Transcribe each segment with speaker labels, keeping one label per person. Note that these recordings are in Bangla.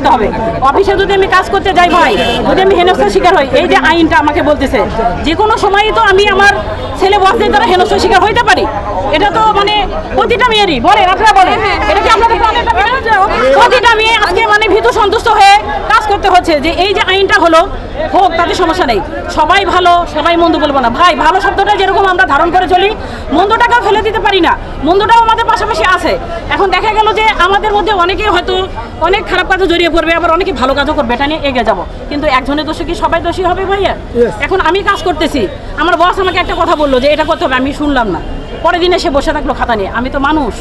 Speaker 1: করতে হবে। অফিসে যদি আমি কাজ করতে যাই ভাই, যদি আমি হেনস্থার শিকার হই, এই যে আইনটা আমাকে বলতেছে যে কোনো সময়ই তো আমি আমার ছেলে বসদের দ্বারা হেনস্থার শিকার হইতে পারি। এটা তো মানে প্রতিটা মেয়েরই বলেন, আপনারা বলেন, এটা কি আপনাদের প্রতিটা মেয়ে আজকে মানে ভীতু সন্তুষ্ট হয়ে কাজ করতে হচ্ছে যে এই যে আইনটা হলো হোক, তাতে সমস্যা নেই, সবাই ভালো সবাই মন্দ বলবো না ভাই। ভালো শব্দটা যেরকম আমরা ধারণ করে চলি, মন্দটাকেও ফেলে দিতে পারি না, মন্দটাও আমাদের পাশাপাশি আছে। এখন দেখা গেল যে আমাদের মধ্যে অনেকে হয়তো অনেক খারাপ কাজে জড়িয়ে পড়বে, আবার অনেকে ভালো কাজও করবে, এটা নিয়ে এগিয়ে যাবো। কিন্তু একজনের দোষে কি সবাই দোষী হবে ভাইয়া? এখন আমি কাজ করতেছি, আমার বস আমাকে একটা কথা বললো যে এটা করতে হবে, আমি শুনলাম না, পরের দিন এসে বসে থাকলো খাতা নিয়ে। আমি তো মানুষ,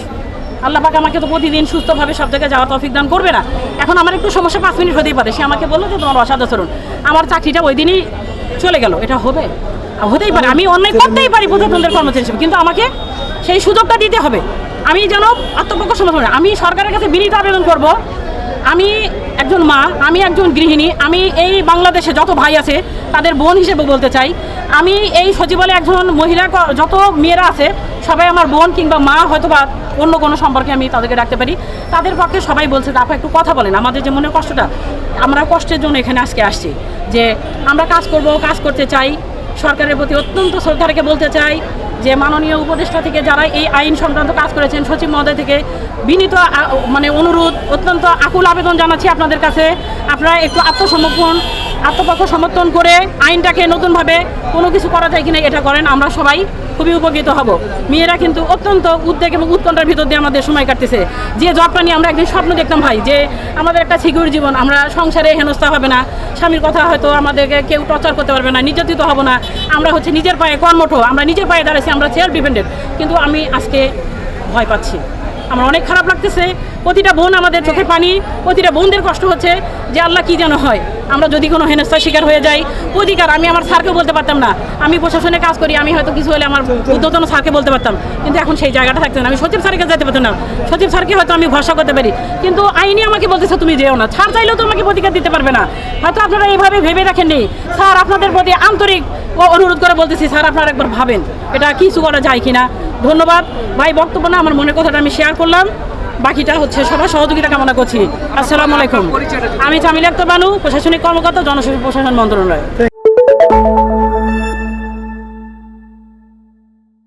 Speaker 1: আল্লাহ পাক আমাকে তো প্রতিদিন সুস্থভাবে সব জায়গায় যাওয়ার তৌফিক দান করবে না। এখন আমার একটু সমস্যা 5 মিনিট হতেই পারে, সে আমাকে বললো যে তোমার অসাধ আচরণ, আমার চাকরিটা ওই দিনই চলে গেল। এটা হবে, হতেই পারে, আমি অন্যায় করতেই পারি প্রজাতন্ত্রের কর্মচারী হিসেবে, কিন্তু আমাকে সেই সুযোগটা দিতে হবে। আমি যেন আত্মপক্ষ সমর্থন, আমি সরকারের কাছে বিনীত আবেদন করব, আমি একজন মা, আমি একজন গৃহিণী, আমি এই বাংলাদেশে যত ভাই আছে তাদের বোন হিসেবে বলতে চাই, আমি এই সচিবালয়ে একজন মহিলা, যত মেয়েরা আছে সবাই আমার বোন কিংবা মা, হয়তো বা অন্য কোনো সম্পর্কে আমি তাদেরকে রাখতে পারি। তাদের পক্ষে সবাই বলছে আপা একটু কথা বলেন, আমাদের যে মনের কষ্টটা, আমরা কষ্টের জন্য এখানে আজকে আসছি, যে আমরা কাজ করব, কাজ করতে চাই। সরকারের প্রতি অত্যন্ত শ্রদ্ধা রেখে বলতে চাই যে মাননীয় উপদেষ্টা থেকে যারা এই আইন সংক্রান্ত কাজ করেছেন, সচিব মহোদয় থেকে বিনীত মানে অনুরোধ, অত্যন্ত আকুল আবেদন জানাচ্ছি আপনাদের কাছে, আপনারা একটু আত্মপক্ষ সমর্থন করে আইনটাকে নতুনভাবে কোনো কিছু করা যায় কিনা এটা করেন, আমরা সবাই খুবই উপকৃত হব। মেয়েরা কিন্তু অত্যন্ত উদ্বেগ এবং উৎকণ্ঠার ভিতর দিয়ে আমাদের সময় কাটতেছে। যে জবটা নিয়ে আমরা একদিন স্বপ্ন দেখতাম ভাই, যে আমাদের একটা সিকিউর জীবন, আমরা সংসারে হেনস্থা হবে না, স্বামীর কথা হয়তো আমাদেরকে কেউ টর্চার করতে পারবে না, নির্যাতিত হব না, আমরা হচ্ছে নিজের পায়ে কর্মঠ, আমরা নিজের পায়ে দাঁড়াচ্ছি, আমরা সেলফ ডিপেন্ডেন্ট। কিন্তু আমি আজকে ভয় পাচ্ছি, আমার অনেক খারাপ লাগতেছে। প্রতিটা বোন, আমাদের চোখে পানি, প্রতিটা বোনদের কষ্ট হচ্ছে যে আল্লাহ কি যেন হয়, আমরা যদি কোনো হেনস্থার শিকার হয়ে যাই। অধিকার আমি আমার স্যারকেও বলতে পারতাম না, আমি প্রশাসনে কাজ করি, আমি হয়তো কিছু হলে আমার ঊর্ধ্বতন স্যারকে বলতে পারতাম, কিন্তু এখন সেই জায়গাটা থাকতো না। আমি সচিব স্যারের কাছে যেতে পারতাম না, সচিব স্যারকে হয়তো আমি ভরসা করতে পারি, কিন্তু আইনি আমাকে বলতেছে তুমি যেও না। ছাড় চাইলেও তো আমাকে প্রতিকার দিতে পারবে না। হয়তো আপনারা এইভাবে ভেবে রাখেননি। স্যার আপনাদের প্রতি আন্তরিক অনুরোধ করে বলতেছি, স্যার আপনারা একবার ভাবেন এটা কিছু করা যায় কিনা। ধন্যবাদ ভাই, বক্তব্য না, আমার মনের কথাটা আমি শেয়ার করলাম, বাকিটা হচ্ছে সবার সহযোগিতা কামনা করছি। আসসালামু আলাইকুম। আমি জামিলা আক্তার বানু, প্রশাসনিক কর্মকর্তা, জনশক্তি প্রশাসন মন্ত্রণালয়।